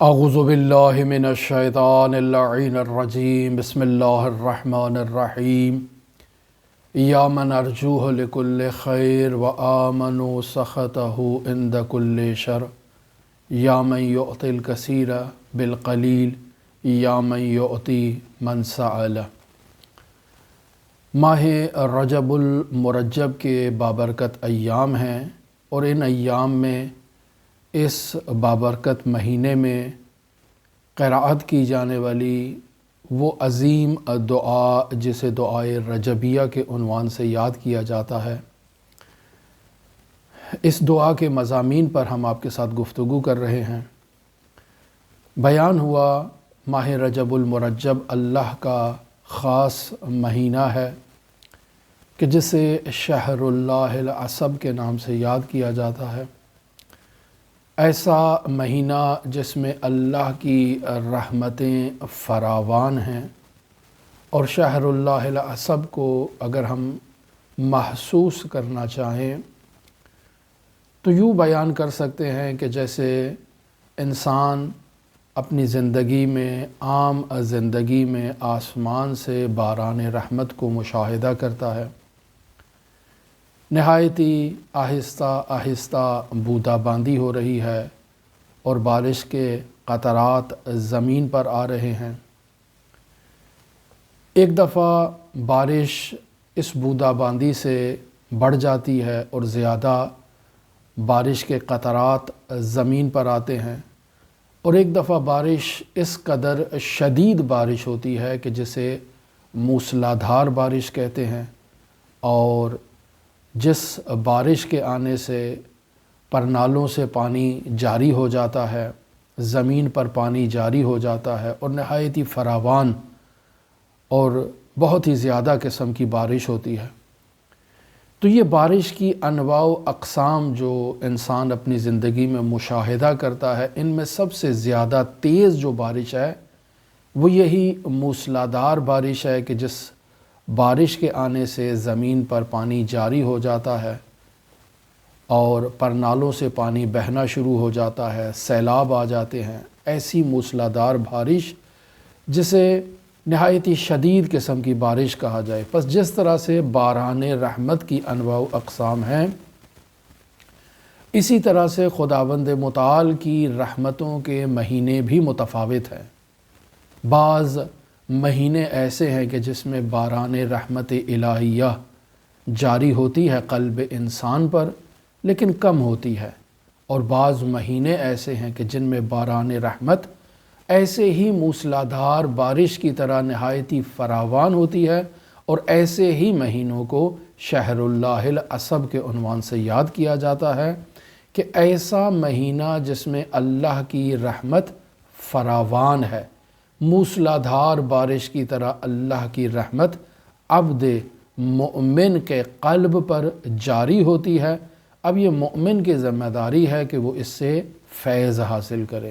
اعوذ باللہ من الشیطان اللعین الرجیم بسم اللہ الرحمن الرحیم یا من ارجوہ لکل خیر و آمنوا سخطہ عند کل شر یا من یعطی الکثیر بالقلیل یا من یعطی من سأل۔ ماہ رجب المرجب کے بابرکت ایام ہیں اور ان ایام میں اس بابرکت مہینے میں قرأت کی جانے والی وہ عظیم دعا جسے دعائے رجبیہ کے عنوان سے یاد کیا جاتا ہے، اس دعا کے مضامین پر ہم آپ کے ساتھ گفتگو کر رہے ہیں۔ بیان ہوا ماہ رجب المرجب اللہ کا خاص مہینہ ہے کہ جسے شہر اللہ العصب کے نام سے یاد کیا جاتا ہے۔ ایسا مہینہ جس میں اللہ کی رحمتیں فراوان ہیں، اور شہر اللہ العصب کو اگر ہم محسوس کرنا چاہیں تو یوں بیان کر سکتے ہیں کہ جیسے انسان اپنی زندگی میں، عام زندگی میں آسمان سے باران رحمت کو مشاہدہ کرتا ہے، نہایتی آہستہ آہستہ بودا باندی ہو رہی ہے اور بارش کے قطرات زمین پر آ رہے ہیں۔ ایک دفعہ بارش اس بودا باندی سے بڑھ جاتی ہے اور زیادہ بارش کے قطرات زمین پر آتے ہیں، اور ایک دفعہ بارش اس قدر شدید بارش ہوتی ہے کہ جسے موسلادھار بارش کہتے ہیں، اور جس بارش کے آنے سے پرنالوں سے پانی جاری ہو جاتا ہے، زمین پر پانی جاری ہو جاتا ہے اور نہایت ہی فراوان اور بہت ہی زیادہ قسم کی بارش ہوتی ہے۔ تو یہ بارش کی انواع و اقسام جو انسان اپنی زندگی میں مشاہدہ کرتا ہے، ان میں سب سے زیادہ تیز جو بارش ہے وہ یہی موسلادھار بارش ہے کہ جس بارش کے آنے سے زمین پر پانی جاری ہو جاتا ہے اور پرنالوں سے پانی بہنا شروع ہو جاتا ہے، سیلاب آ جاتے ہیں۔ ایسی موسلادھار بارش جسے نہایت ہی شدید قسم کی بارش کہا جائے۔ پس جس طرح سے باران رحمت کی انواع و اقسام ہیں، اسی طرح سے خداوند متعال کی رحمتوں کے مہینے بھی متفاوت ہیں۔ بعض مہینے ایسے ہیں کہ جس میں باران رحمت الہیہ جاری ہوتی ہے قلب انسان پر، لیکن کم ہوتی ہے، اور بعض مہینے ایسے ہیں کہ جن میں باران رحمت ایسے ہی موسلادھار بارش کی طرح نہایت ہی فراوان ہوتی ہے، اور ایسے ہی مہینوں کو شہر اللہ العصب کے عنوان سے یاد کیا جاتا ہے کہ ایسا مہینہ جس میں اللہ کی رحمت فراوان ہے، موسلادھار بارش کی طرح اللہ کی رحمت عبد مؤمن کے قلب پر جاری ہوتی ہے۔ اب یہ مؤمن کی ذمہ داری ہے کہ وہ اس سے فیض حاصل کرے۔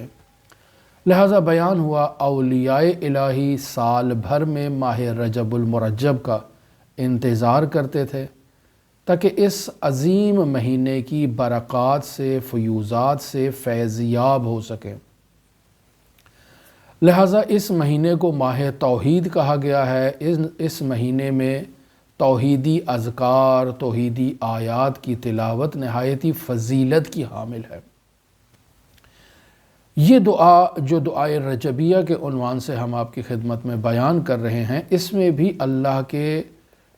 لہذا بیان ہوا اولیاء الہی سال بھر میں ماہ رجب المرجب کا انتظار کرتے تھے تاکہ اس عظیم مہینے کی برکات سے، فیوزات سے فیضیاب ہو سکیں۔ لہٰذا اس مہینے کو ماہ توحید کہا گیا ہے۔ اس مہینے میں توحیدی اذکار، توحیدی آیات کی تلاوت نہایت ہی فضیلت کی حامل ہے۔ یہ دعا جو دعائے رجبیہ کے عنوان سے ہم آپ کی خدمت میں بیان کر رہے ہیں، اس میں بھی اللہ کے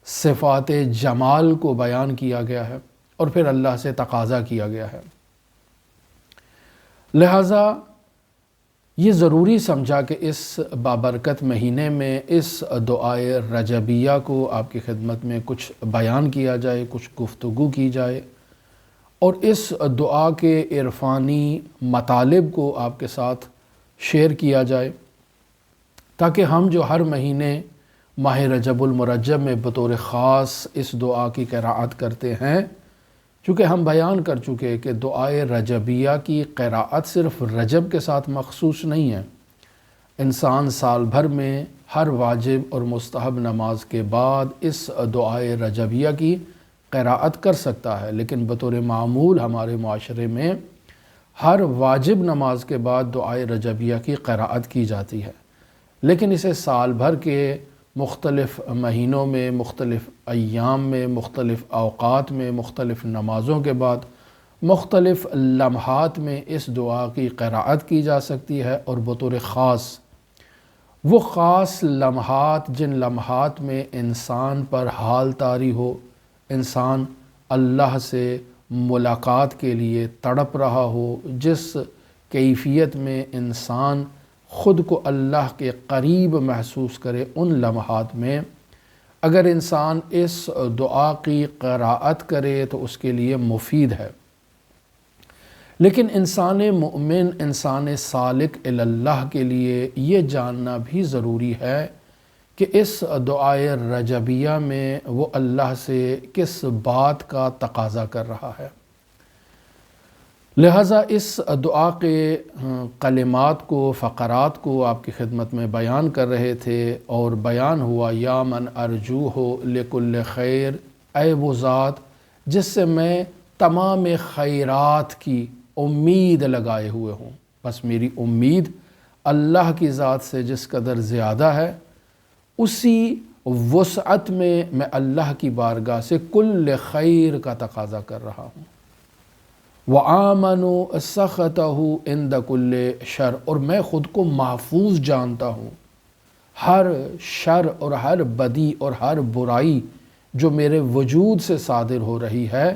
صفات جمال کو بیان کیا گیا ہے اور پھر اللہ سے تقاضا کیا گیا ہے۔ لہٰذا یہ ضروری سمجھا کہ اس بابرکت مہینے میں اس دعائے رجبیہ کو آپ کی خدمت میں کچھ بیان کیا جائے، کچھ گفتگو کی جائے، اور اس دعا کے عرفانی مطالب کو آپ کے ساتھ شیئر کیا جائے، تاکہ ہم جو ہر مہینے ماہ رجب المرجب میں بطور خاص اس دعا کی قراءت کرتے ہیں، چونکہ ہم بیان کر چکے کہ دعائے رجبیہ کی قراءت صرف رجب کے ساتھ مخصوص نہیں ہے۔ انسان سال بھر میں ہر واجب اور مستحب نماز کے بعد اس دعائے رجبیہ کی قراءت کر سکتا ہے، لیکن بطور معمول ہمارے معاشرے میں ہر واجب نماز کے بعد دعائے رجبیہ کی قراءت کی جاتی ہے، لیکن اسے سال بھر کے مختلف مہینوں میں، مختلف ایام میں، مختلف اوقات میں، مختلف نمازوں کے بعد مختلف لمحات میں اس دعا کی قراءت کی جا سکتی ہے، اور بطور خاص وہ خاص لمحات، جن لمحات میں انسان پر حال طاری ہو، انسان اللہ سے ملاقات کے لیے تڑپ رہا ہو، جس کیفیت میں انسان خود کو اللہ کے قریب محسوس کرے، ان لمحات میں اگر انسان اس دعا کی قراءت کرے تو اس کے لیے مفید ہے۔ لیکن انسان مؤمن، انسان سالک اللہ کے لیے یہ جاننا بھی ضروری ہے کہ اس دعائے رجبیہ میں وہ اللہ سے کس بات کا تقاضا کر رہا ہے۔ لہٰذا اس دعا کے کلمات کو، فقرات کو آپ کی خدمت میں بیان کر رہے تھے، اور بیان ہوا یا من ارجوہ لکل خیر، اے وہ ذات جس سے میں تمام خیرات کی امید لگائے ہوئے ہوں۔ بس میری امید اللہ کی ذات سے جس قدر زیادہ ہے، اسی وسعت میں اللہ کی بارگاہ سے کل خیر کا تقاضا کر رہا ہوں۔ وَآمَنُوا سَخَطَهُ عِنْدَ كُلِّ شَرٍ، اور میں خود کو محفوظ جانتا ہوں ہر شر اور ہر بدی اور ہر برائی جو میرے وجود سے صادر ہو رہی ہے،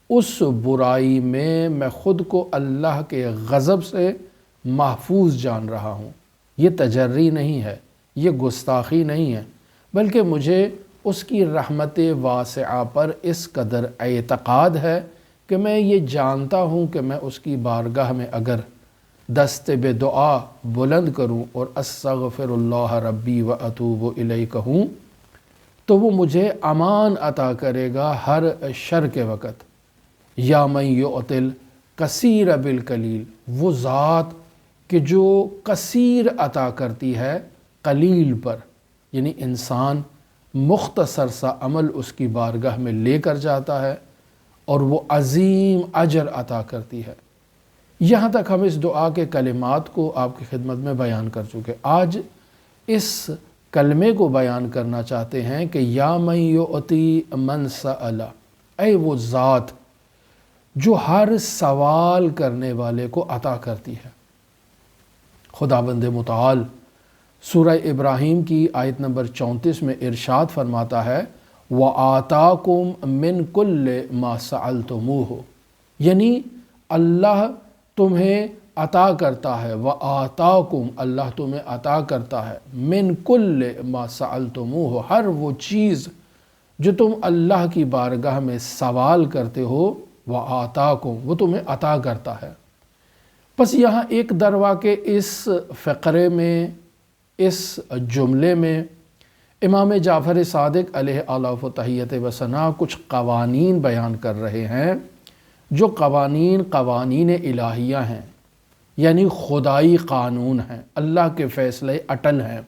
اس برائی میں خود کو اللہ کے غضب سے محفوظ جان رہا ہوں۔ یہ تجری نہیں ہے، یہ گستاخی نہیں ہے، بلکہ مجھے اس کی رحمت واسعہ پر اس قدر اعتقاد ہے کہ میں یہ جانتا ہوں کہ میں اس کی بارگاہ میں اگر دست بے دعا بلند کروں اور استغفر اللہ ربی و اتوب الیہ کہوں تو وہ مجھے امان عطا کرے گا ہر شر کے وقت۔ یا من یؤتی الکثیر بالقلیل، وہ ذات کہ جو کثیر عطا کرتی ہے قلیل پر، یعنی انسان مختصر سا عمل اس کی بارگاہ میں لے کر جاتا ہے اور وہ عظیم اجر عطا کرتی ہے۔ یہاں تک ہم اس دعا کے کلمات کو آپ کی خدمت میں بیان کر چکے۔ آج اس کلمے کو بیان کرنا چاہتے ہیں کہ یا من یؤتی من سأل، اے وہ ذات جو ہر سوال کرنے والے کو عطا کرتی ہے۔ خداوند متعال سورہ ابراہیم کی آیت نمبر 34 میں ارشاد فرماتا ہے وَآتَاكُم مِّن كُلِّ مَا سَأَلْتُمُوهُ، یعنی اللہ تمہیں عطا کرتا ہے، وَآتَاكُم، اللہ تمہیں عطا کرتا ہے، مِّن كُلِّ مَا سَأَلْتُمُوهُ، ہر وہ چیز جو تم اللہ کی بارگاہ میں سوال کرتے ہو، وَآتَاكُم، وہ تمہیں عطا کرتا ہے۔ بس یہاں ایک درواقع اس فقرے میں، اس جملے میں امام جعفر صادق علیہ آلاف و تحیت و ثنا کچھ قوانین بیان کر رہے ہیں، جو قوانین الہیہ ہیں، یعنی خدائی قانون ہیں، اللہ کے فیصلے اٹل ہیں،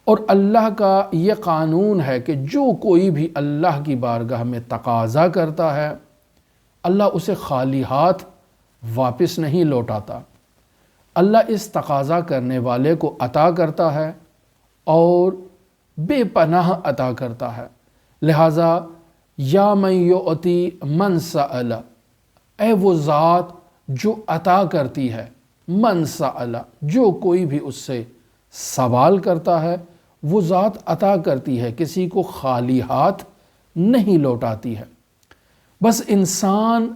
اور اللہ کا یہ قانون ہے کہ جو کوئی بھی اللہ کی بارگاہ میں تقاضا کرتا ہے، اللہ اسے خالی ہاتھ واپس نہیں لوٹاتا۔ اللہ اس تقاضا کرنے والے کو عطا کرتا ہے اور بے پناہ عطا کرتا ہے۔ لہٰذا یا من یؤتی من سأل، اے وہ ذات جو عطا کرتی ہے، من سأل، جو کوئی بھی اس سے سوال کرتا ہے، وہ ذات عطا کرتی ہے، کسی کو خالی ہاتھ نہیں لوٹاتی ہے۔ بس انسان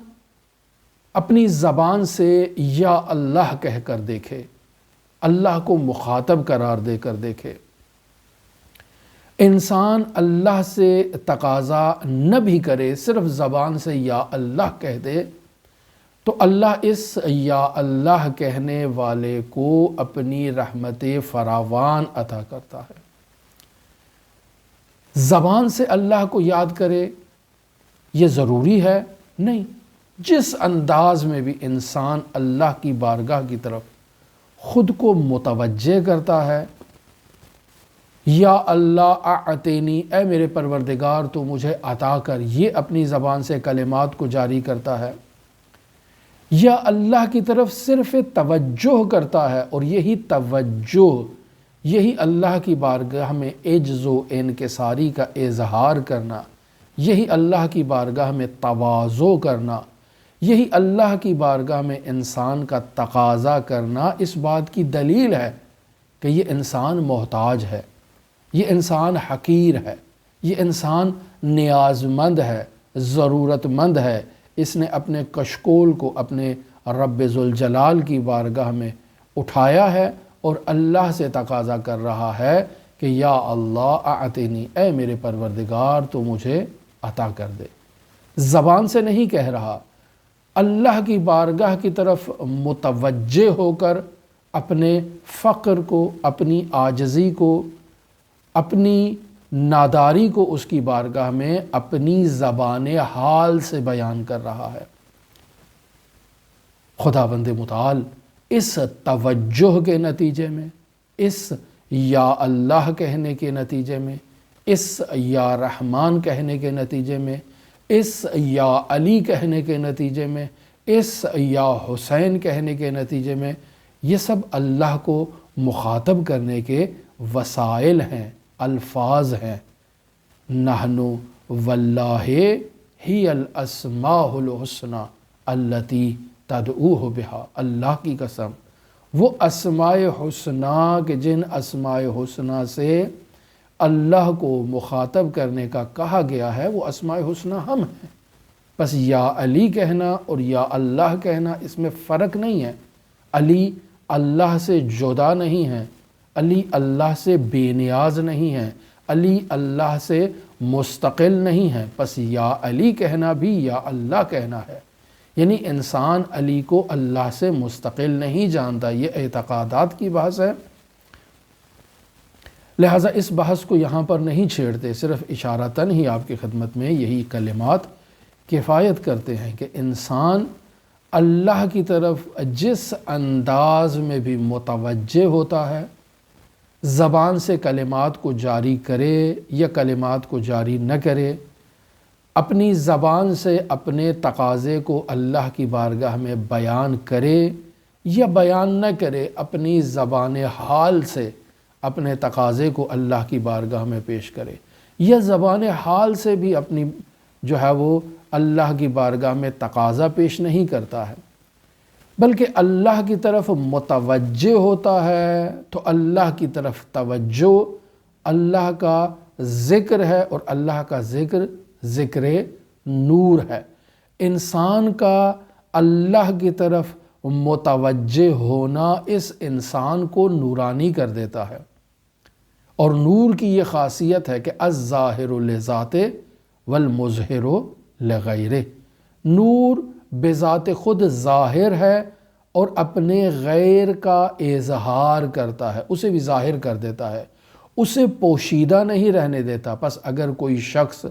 اپنی زبان سے یا اللہ کہہ کر دیکھے، اللہ کو مخاطب قرار دے کر دیکھے۔ انسان اللہ سے تقاضا نہ بھی کرے، صرف زبان سے یا اللہ کہہ دے، تو اللہ اس یا اللہ کہنے والے کو اپنی رحمت فراوان عطا کرتا ہے۔ زبان سے اللہ کو یاد کرے یہ ضروری ہے؟ نہیں، جس انداز میں بھی انسان اللہ کی بارگاہ کی طرف خود کو متوجہ کرتا ہے، یا اللہ اعطینی، اے میرے پروردگار تو مجھے عطا کر، یہ اپنی زبان سے کلمات کو جاری کرتا ہے، یا اللہ کی طرف صرف توجہ کرتا ہے، اور یہی توجہ، یہی اللہ کی بارگاہ میں عجز و انکساری کا اظہار کرنا، یہی اللہ کی بارگاہ میں تواضع کرنا، یہی اللہ کی بارگاہ میں انسان کا تقاضا کرنا اس بات کی دلیل ہے کہ یہ انسان محتاج ہے، یہ انسان حقیر ہے، یہ انسان نیاز مند ہے، ضرورت مند ہے۔ اس نے اپنے کشکول کو اپنے رب ذوالجلال کی بارگاہ میں اٹھایا ہے اور اللہ سے تقاضا کر رہا ہے کہ یا اللہ اعطنی، اے میرے پروردگار تو مجھے عطا کر دے۔ زبان سے نہیں کہہ رہا، اللہ کی بارگاہ کی طرف متوجہ ہو کر اپنے فقر کو، اپنی عاجزی کو، اپنی ناداری کو اس کی بارگاہ میں اپنی زبان حال سے بیان کر رہا ہے۔ خداوند متعال اس توجہ کے نتیجے میں، اس یا اللہ کہنے کے نتیجے میں، اس یا رحمان کہنے کے نتیجے میں، اس یا علی کہنے کے نتیجے میں، اس یا حسین کہنے کے نتیجے میں، یہ سب اللہ کو مخاطب کرنے کے وسائل ہیں، الفاظ ہیں۔ نحنو واللہ ہی الاسماء الحسنی التی تدعوہ بہا، اللہ کی قسم وہ اسماء حسنی کہ جن اسماء حسنی سے اللہ کو مخاطب کرنے کا کہا گیا ہے، وہ اسماء حسنی ہم ہیں۔ بس یا علی کہنا اور یا اللہ کہنا اس میں فرق نہیں ہے۔ علی اللہ سے جدا نہیں ہے، علی اللہ سے بے نیاز نہیں ہے، علی اللہ سے مستقل نہیں ہے، بس یا علی کہنا بھی یا اللہ کہنا ہے۔ یعنی انسان علی کو اللہ سے مستقل نہیں جانتا، یہ اعتقادات کی بحث ہے۔ لہٰذا اس بحث کو یہاں پر نہیں چھیڑتے، صرف اشارتاً ہی آپ کی خدمت میں یہی کلمات کفایت کرتے ہیں کہ انسان اللہ کی طرف جس انداز میں بھی متوجہ ہوتا ہے، زبان سے کلمات کو جاری کرے یا کلمات کو جاری نہ کرے، اپنی زبان سے اپنے تقاضے کو اللہ کی بارگاہ میں بیان کرے یا بیان نہ کرے، اپنی زبان حال سے اپنے تقاضے کو اللہ کی بارگاہ میں پیش کرے، یا زبان حال سے بھی اپنی جو ہے وہ اللہ کی بارگاہ میں تقاضا پیش نہیں کرتا ہے، بلکہ اللہ کی طرف متوجہ ہوتا ہے، تو اللہ کی طرف توجہ اللہ کا ذکر ہے، اور اللہ کا ذکر ذکر نور ہے۔ انسان کا اللہ کی طرف متوجہ ہونا اس انسان کو نورانی کر دیتا ہے، اور نور کی یہ خاصیت ہے کہ الظاہر لذات والمظہر لغیرہ، نور بذات خود ظاہر ہے اور اپنے غیر کا اظہار کرتا ہے، اسے بھی ظاہر کر دیتا ہے، اسے پوشیدہ نہیں رہنے دیتا۔ پس اگر کوئی شخص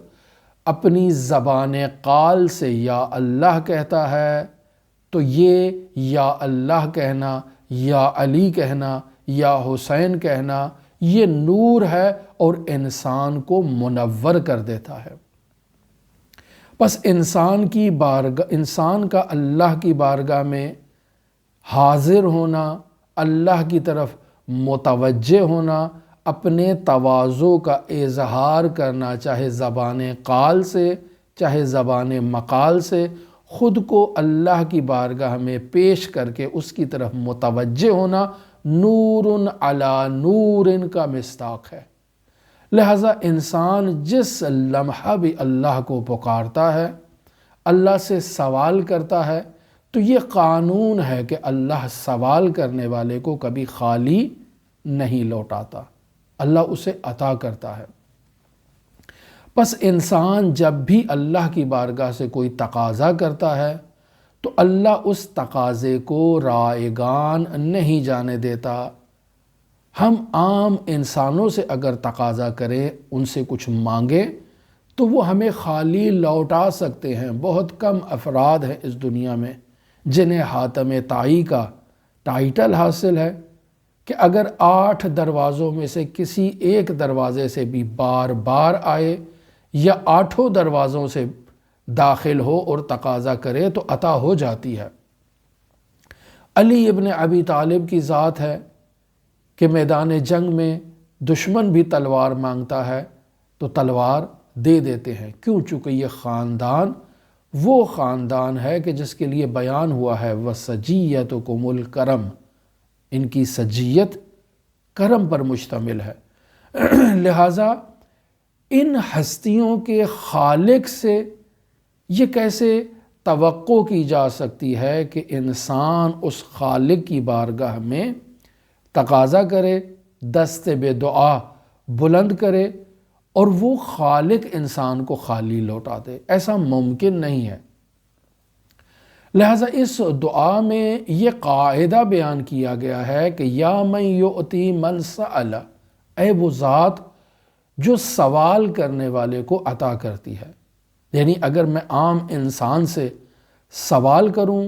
اپنی زبان قال سے یا اللہ کہتا ہے تو یہ یا اللہ کہنا، یا علی کہنا، یا حسین کہنا، یہ نور ہے اور انسان کو منور کر دیتا ہے۔ پس انسان کا اللہ کی بارگاہ میں حاضر ہونا، اللہ کی طرف متوجہ ہونا، اپنے تواضع کا اظہار کرنا، چاہے زبان قال سے چاہے زبان مقال سے، خود کو اللہ کی بارگاہ میں پیش کر کے اس کی طرف متوجہ ہونا، نور علی نور کا مصداق ہے۔ لہٰذا انسان جس لمحہ بھی اللہ کو پکارتا ہے، اللہ سے سوال کرتا ہے، تو یہ قانون ہے کہ اللہ سوال کرنے والے کو کبھی خالی نہیں لوٹاتا، اللہ اسے عطا کرتا ہے۔ پس انسان جب بھی اللہ کی بارگاہ سے کوئی تقاضا کرتا ہے تو اللہ اس تقاضے کو رائگان نہیں جانے دیتا۔ ہم عام انسانوں سے اگر تقاضا کریں، ان سے کچھ مانگیں، تو وہ ہمیں خالی لوٹا سکتے ہیں۔ بہت کم افراد ہیں اس دنیا میں جنہیں حاتم طائی کا ٹائٹل حاصل ہے کہ اگر 8 دروازوں میں سے کسی ایک دروازے سے بھی بار بار آئے یا 8 دروازوں سے داخل ہو اور تقاضا کرے تو عطا ہو جاتی ہے۔ علی ابن ابی طالب کی ذات ہے کہ میدان جنگ میں دشمن بھی تلوار مانگتا ہے تو تلوار دے دیتے ہیں، کیوں؟ چونکہ یہ خاندان وہ خاندان ہے کہ جس کے لیے بیان ہوا ہے وَسَجِيَّتُكُمُ الْكَرَمُ، ان کی سجیت کرم پر مشتمل ہے۔ لہٰذا ان ہستیوں کے خالق سے یہ کیسے توقع کی جا سکتی ہے کہ انسان اس خالق کی بارگاہ میں تقاضا کرے، دست بے دعا بلند کرے اور وہ خالق انسان کو خالی لوٹا دے؟ ایسا ممکن نہیں ہے۔ لہٰذا اس دعا میں یہ قاعدہ بیان کیا گیا ہے کہ یا من یؤتی من سأل، اے وہ ذات جو سوال کرنے والے کو عطا کرتی ہے۔ یعنی اگر میں عام انسان سے سوال کروں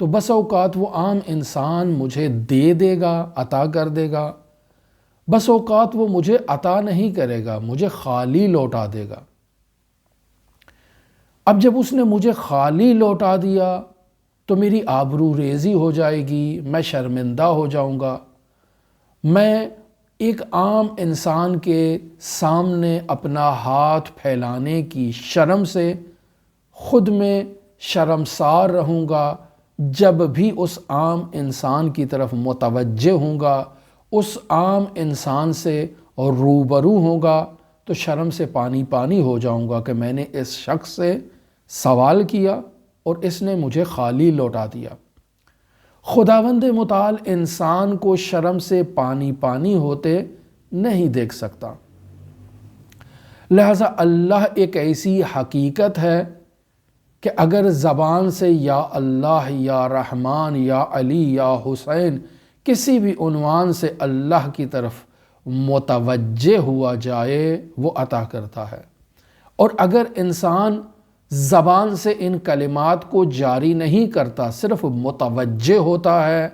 تو بس اوقات وہ عام انسان مجھے دے دے گا، عطا کر دے گا، بس اوقات وہ مجھے عطا نہیں کرے گا، مجھے خالی لوٹا دے گا۔ اب جب اس نے مجھے خالی لوٹا دیا تو میری آبرو ریزی ہو جائے گی، میں شرمندہ ہو جاؤں گا، میں ایک عام انسان کے سامنے اپنا ہاتھ پھیلانے کی شرم سے خود میں شرمسار رہوں گا۔ جب بھی اس عام انسان کی طرف متوجہ ہوں گا، اس عام انسان سے روبرو ہوں گا تو شرم سے پانی پانی ہو جاؤں گا کہ میں نے اس شخص سے سوال کیا اور اس نے مجھے خالی لوٹا دیا۔ خداوند متعال انسان کو شرم سے پانی پانی ہوتے نہیں دیکھ سکتا۔ لہٰذا اللہ ایک ایسی حقیقت ہے کہ اگر زبان سے یا اللہ یا رحمان یا علی یا حسین کسی بھی عنوان سے اللہ کی طرف متوجہ ہوا جائے وہ عطا کرتا ہے، اور اگر انسان زبان سے ان کلمات کو جاری نہیں کرتا، صرف متوجہ ہوتا ہے،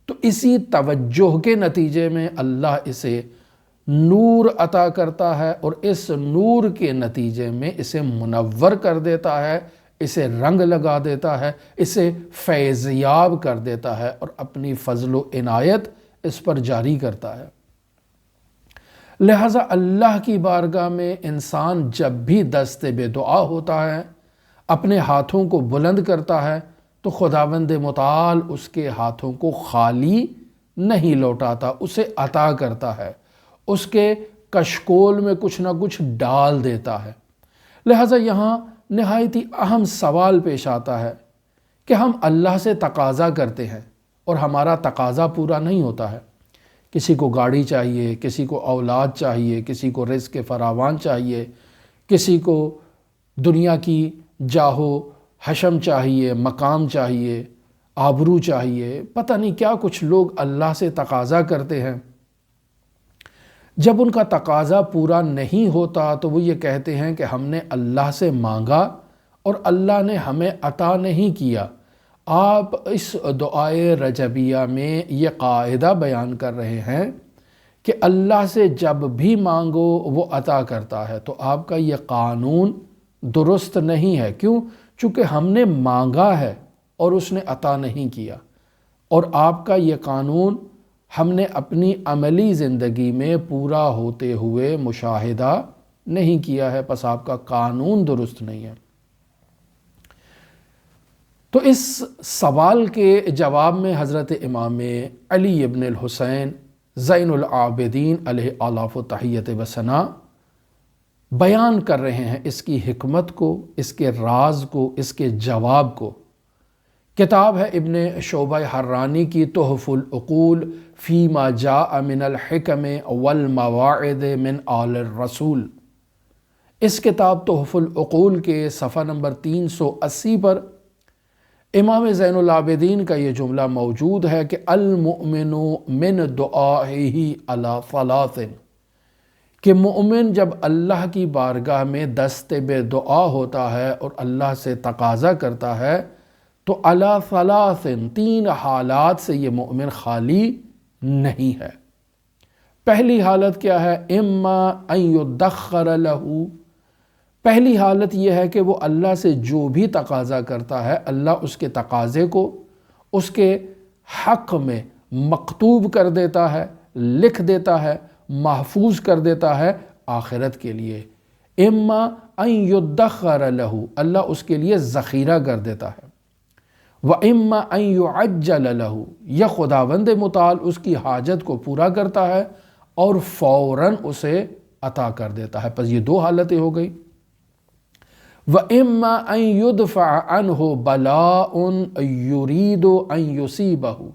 تو اسی توجہ کے نتیجے میں اللہ اسے نور عطا کرتا ہے اور اس نور کے نتیجے میں اسے منور کر دیتا ہے، اسے رنگ لگا دیتا ہے، اسے فیضیاب کر دیتا ہے اور اپنی فضل و عنایت اس پر جاری کرتا ہے۔ لہٰذا اللہ کی بارگاہ میں انسان جب بھی دست بے دعا ہوتا ہے، اپنے ہاتھوں کو بلند کرتا ہے تو خداوند متعال اس کے ہاتھوں کو خالی نہیں لوٹاتا، اسے عطا کرتا ہے، اس کے کشکول میں کچھ نہ کچھ ڈال دیتا ہے۔ لہٰذا یہاں نہایت ہی اہم سوال پیش آتا ہے کہ ہم اللہ سے تقاضا کرتے ہیں اور ہمارا تقاضا پورا نہیں ہوتا ہے۔ کسی کو گاڑی چاہیے، کسی کو اولاد چاہیے، کسی کو رزق فراوان چاہیے، کسی کو دنیا کی جاہو حشم چاہیے، مقام چاہیے، آبرو چاہیے، پتہ نہیں کیا کچھ لوگ اللہ سے تقاضا کرتے ہیں۔ جب ان کا تقاضا پورا نہیں ہوتا تو وہ یہ کہتے ہیں کہ ہم نے اللہ سے مانگا اور اللہ نے ہمیں عطا نہیں کیا۔ آپ اس دعائے رجبیہ میں یہ قاعدہ بیان کر رہے ہیں کہ اللہ سے جب بھی مانگو وہ عطا کرتا ہے، تو آپ کا یہ قانون درست نہیں ہے۔ کیوں؟ چونکہ ہم نے مانگا ہے اور اس نے عطا نہیں کیا، اور آپ کا یہ قانون ہم نے اپنی عملی زندگی میں پورا ہوتے ہوئے مشاہدہ نہیں کیا ہے، پس آپ کا قانون درست نہیں ہے۔ تو اس سوال کے جواب میں حضرت امام علی ابن الحسین زین العابدین علیہ آلاف و تحیت و ثنا بیان کر رہے ہیں اس کی حکمت کو، اس کے راز کو، اس کے جواب کو۔ کتاب ہے ابن شعبہ حرانی کی تحف العقول فیما جاء من الحکم والمواعظ من آل الرسول۔ اس کتاب تحف العقول کے صفحہ نمبر 380 پر امام زین العابدین کا یہ جملہ موجود ہے کہ المؤمن من دعائہ علی ثلاث، کہ مؤمن جب اللہ کی بارگاہ میں دست بے دعا ہوتا ہے اور اللہ سے تقاضا کرتا ہے تو علی ثلاث، 3 حالات سے یہ مؤمن خالی نہیں ہے۔ پہلی حالت کیا ہے؟ اما ان یدخر لہ، پہلی حالت یہ ہے کہ وہ اللہ سے جو بھی تقاضا کرتا ہے اللہ اس کے تقاضے کو، اس کے حق میں مکتوب کر دیتا ہے، لکھ دیتا ہے، محفوظ کر دیتا ہے آخرت کے لیے۔ اما ان یدخر لہ، اللہ اس کے لیے ذخیرہ کر دیتا ہے، واما ان یعجل لہ، یا خداوند متعال اس کی حاجت کو پورا کرتا ہے اور فوراً اسے عطا کر دیتا ہے۔ پس یہ دو حالتیں ہو گئی۔ وَإِمَّا أَن يُدْفَعَ عَنْهُ بَلَاءٌ يُرِيدُ أَن يُصِيبَهُ،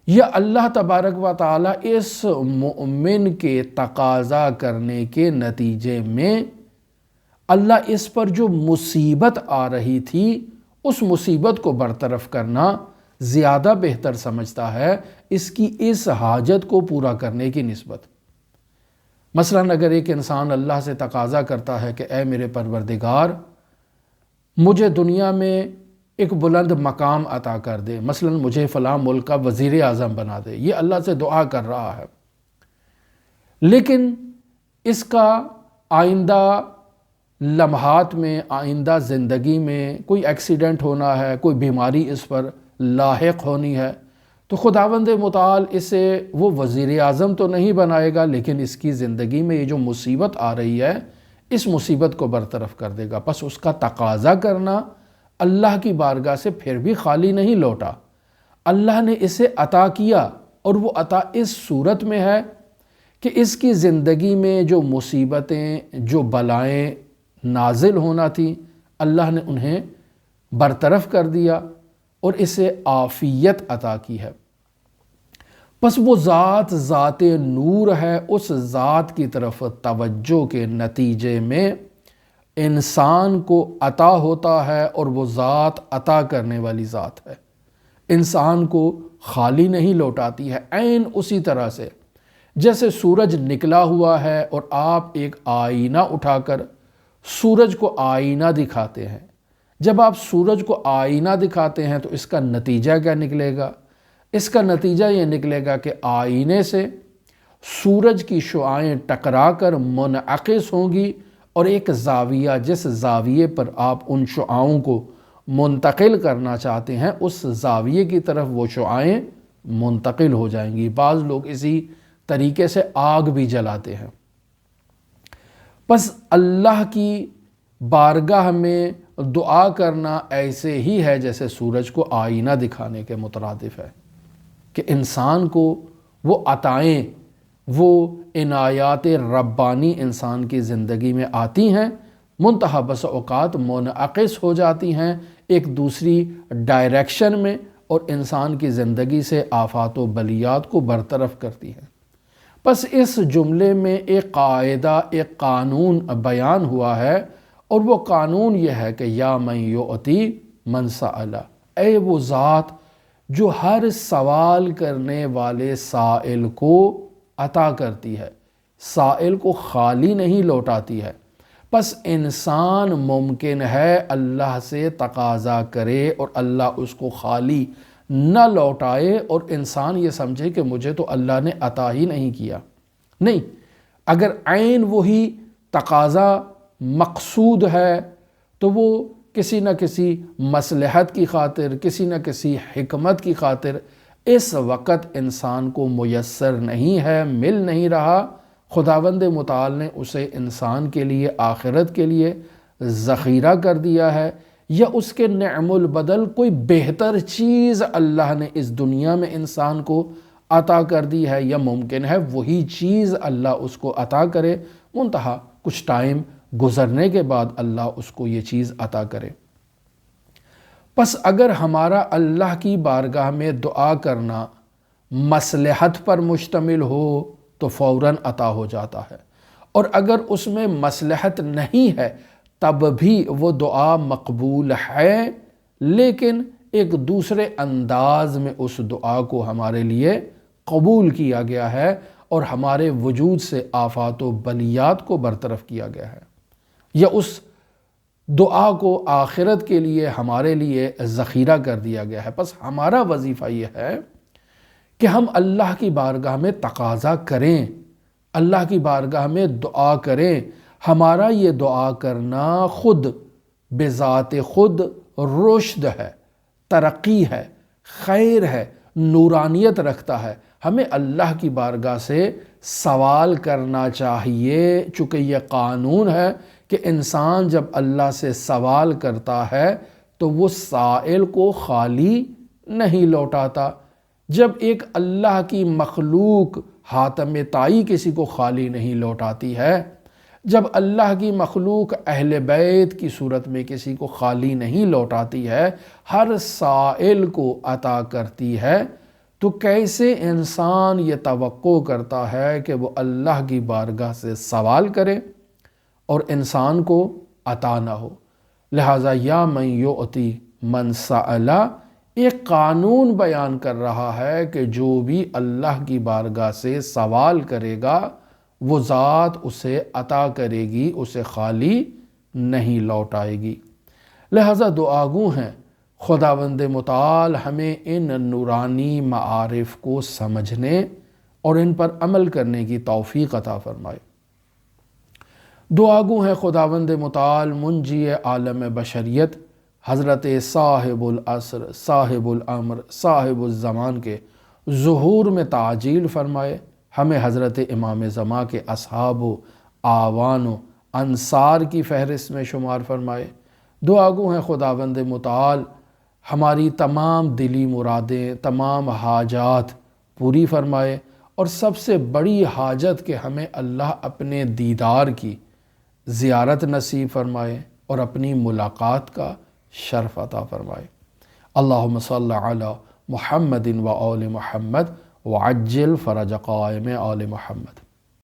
یا اللہ تبارک و تعالیٰ اس مؤمن کے تقاضا کرنے کے نتیجے میں اللہ اس پر جو مصیبت آ رہی تھی اس مصیبت کو برطرف کرنا زیادہ بہتر سمجھتا ہے اس کی اس حاجت کو پورا کرنے کی نسبت۔ مثلاً اگر ایک انسان اللہ سے تقاضا کرتا ہے کہ اے میرے پروردگار مجھے دنیا میں ایک بلند مقام عطا کر دے، مثلاً مجھے فلاں ملک کا وزیر اعظم بنا دے، یہ اللہ سے دعا کر رہا ہے، لیکن اس کا آئندہ لمحات میں، آئندہ زندگی میں کوئی ایکسیڈنٹ ہونا ہے، کوئی بیماری اس پر لاحق ہونی ہے، تو خداوند متعال اسے وہ وزیر اعظم تو نہیں بنائے گا، لیکن اس کی زندگی میں یہ جو مصیبت آ رہی ہے اس مصیبت کو برطرف کر دے گا۔ پس اس کا تقاضا کرنا اللہ کی بارگاہ سے پھر بھی خالی نہیں لوٹا، اللہ نے اسے عطا کیا، اور وہ عطا اس صورت میں ہے کہ اس کی زندگی میں جو مصیبتیں، جو بلائیں نازل ہونا تھی اللہ نے انہیں برطرف کر دیا اور اسے عافیت عطا کی ہے۔ پس وہ ذات ذات نور ہے، اس ذات کی طرف توجہ کے نتیجے میں انسان کو عطا ہوتا ہے، اور وہ ذات عطا کرنے والی ذات ہے، انسان کو خالی نہیں لوٹاتی ہے۔ عین اسی طرح سے جیسے سورج نکلا ہوا ہے اور آپ ایک آئینہ اٹھا کر سورج کو آئینہ دکھاتے ہیں، جب آپ سورج کو آئینہ دکھاتے ہیں تو اس کا نتیجہ کیا نکلے گا؟ اس کا نتیجہ یہ نکلے گا کہ آئینے سے سورج کی شعاعیں ٹکرا کر منعکس ہوں گی، اور ایک زاویہ، جس زاویے پر آپ ان شعاؤں کو منتقل کرنا چاہتے ہیں اس زاویے کی طرف وہ شعاعیں منتقل ہو جائیں گی۔ بعض لوگ اسی طریقے سے آگ بھی جلاتے ہیں۔ پس اللہ کی بارگاہ میں دعا کرنا ایسے ہی ہے جیسے سورج کو آئینہ دکھانے کے مترادف ہے، کہ انسان کو وہ عطائیں، وہ عنایات ربانی انسان کی زندگی میں آتی ہیں، منتہا بس اوقات منعکس ہو جاتی ہیں ایک دوسری ڈائریکشن میں، اور انسان کی زندگی سے آفات و بلیات کو برطرف کرتی ہیں۔ پس اس جملے میں ایک قاعدہ، ایک قانون بیان ہوا ہے، اور وہ قانون یہ ہے کہ یا من یعطی من سأل، اے وہ ذات جو ہر سوال کرنے والے سائل کو عطا کرتی ہے، سائل کو خالی نہیں لوٹاتی ہے۔ پس انسان ممکن ہے اللہ سے تقاضا کرے اور اللہ اس کو خالی نہ لوٹائے، اور انسان یہ سمجھے کہ مجھے تو اللہ نے عطا ہی نہیں کیا۔ نہیں، اگر عین وہی تقاضا مقصود ہے تو وہ کسی نہ کسی مصلحت کی خاطر، کسی نہ کسی حکمت کی خاطر اس وقت انسان کو میسر نہیں ہے، مل نہیں رہا، خداوند متعال نے اسے انسان کے لیے، آخرت کے لیے ذخیرہ کر دیا ہے، یا اس کے نعم البدل کوئی بہتر چیز اللہ نے اس دنیا میں انسان کو عطا کر دی ہے، یا ممکن ہے وہی چیز اللہ اس کو عطا کرے، منتہا کچھ ٹائم گزرنے کے بعد اللہ اس کو یہ چیز عطا کرے۔ پس اگر ہمارا اللہ کی بارگاہ میں دعا کرنا مصلحت پر مشتمل ہو تو فوراً عطا ہو جاتا ہے، اور اگر اس میں مصلحت نہیں ہے تب بھی وہ دعا مقبول ہے، لیکن ایک دوسرے انداز میں اس دعا کو ہمارے لیے قبول کیا گیا ہے، اور ہمارے وجود سے آفات و بلیات کو برطرف کیا گیا ہے، یا اس دعا کو آخرت کے لیے ہمارے لیے ذخیرہ کر دیا گیا ہے۔ پس ہمارا وظیفہ یہ ہے کہ ہم اللہ کی بارگاہ میں تقاضا کریں، اللہ کی بارگاہ میں دعا کریں۔ ہمارا یہ دعا کرنا خود بذات خود رشد ہے، ترقی ہے، خیر ہے، نورانیت رکھتا ہے، ہمیں اللہ کی بارگاہ سے سوال کرنا چاہیے، چونکہ یہ قانون ہے کہ انسان جب اللہ سے سوال کرتا ہے تو وہ سائل کو خالی نہیں لوٹاتا۔ جب ایک اللہ کی مخلوق حاتم طائی کسی کو خالی نہیں لوٹاتی ہے، جب اللہ کی مخلوق اہل بیت کی صورت میں کسی کو خالی نہیں لوٹاتی ہے، ہر سائل کو عطا کرتی ہے، تو کیسے انسان یہ توقع کرتا ہے کہ وہ اللہ کی بارگاہ سے سوال کرے اور انسان کو عطا نہ ہو؟ لہٰذا یا من یعطی من سأل ایک قانون بیان کر رہا ہے کہ جو بھی اللہ کی بارگاہ سے سوال کرے گا وہ ذات اسے عطا کرے گی، اسے خالی نہیں لوٹائے گی۔ لہٰذا دعا گو ہیں خداوند متعال ہمیں ان نورانی معارف کو سمجھنے اور ان پر عمل کرنے کی توفیق عطا فرمائے۔ دعا گو ہیں خداوند متعال منجی عالم بشریت حضرت صاحب العصر، صاحب الامر، صاحب الزمان کے ظہور میں تعجیل فرمائے، ہمیں حضرت امام زمان کے اصحاب و آوان و انصار کی فہرست میں شمار فرمائے۔ دعا گو ہیں خداوند متعال ہماری تمام دلی مرادیں، تمام حاجات پوری فرمائے، اور سب سے بڑی حاجت کہ ہمیں اللہ اپنے دیدار کی زیارت نصیب فرمائے اور اپنی ملاقات کا شرف عطا فرمائے۔ اللہم صلی علی محمد و آل محمد وعجل فرج قائم آل محمد۔